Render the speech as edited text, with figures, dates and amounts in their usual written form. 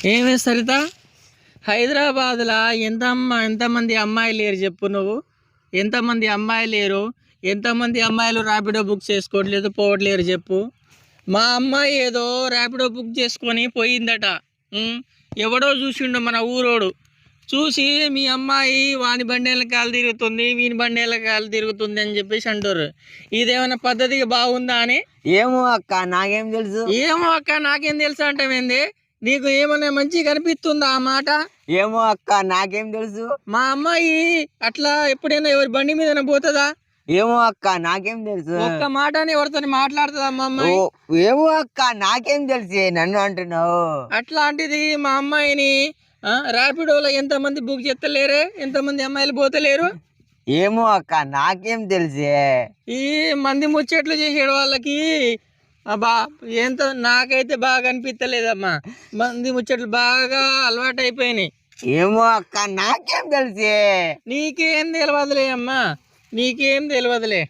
ఏమే సరిత, హైదరాబాద్లో ఎంతమంది అమ్మాయిలు లేరు చెప్పు నువ్వు? ఎంతమంది అమ్మాయిలు లేరు? ఎంతమంది అమ్మాయిలు ర్యాపిడో బుక్ చేసుకోవట్లేదు, పోవట్లేరు చెప్పు? మా అమ్మాయి ఏదో ర్యాపిడో బుక్ చేసుకొని పోయిందట. ఎవడో చూసిండు మన ఊరోడు. చూసి మీ అమ్మాయి వాని బండేళ్ళ కాలు తిరుగుతుంది, వీని బండేళ్ళ కాలు తిరుగుతుంది అని చెప్పేసి అంటారు. ఇదేమైనా పద్ధతిగా బాగుందా అని. ఏమో అక్క నాకేం తెలుసు అంటావేంది? నీకు ఏమన్నా మంచి కనిపిస్తుందా ఆ మాట? ఏమో అక్క నాకేం తెలుసు. మా అమ్మాయి అట్లా ఎప్పుడైనా ఎవరి బండి మీద పోతుందా? ఏమో అక్క నాకేం తెలుసు. ఒక్క మాటని ఎవరితో మాట్లాడుతుందా మా అమ్మాయి? ఏమో అక్క నాకేం తెలుసు, నన్ను అంటున్నావు. అట్లాంటిది మా అమ్మాయిని ర్యాపిడోలో ఎంతమంది బుక్ చేస్తలేరే, ఎంతమంది అమ్మాయిలు పోతలేరు? ఏమో అక్క నాకేం తెలిసే. ఈ మంది ముచ్చట్లు చేసేడు వాళ్ళకి బా ఏంతో నాకైతే బాగా అనిపించలేదమ్మా. మంది ముచ్చట్లు బాగా అలవాటు అయిపోయినాయి. ఏమో అక్క నాకేం తెలిసే. నీకేం తెలియదులే అమ్మా, నీకేం తెలియదులే.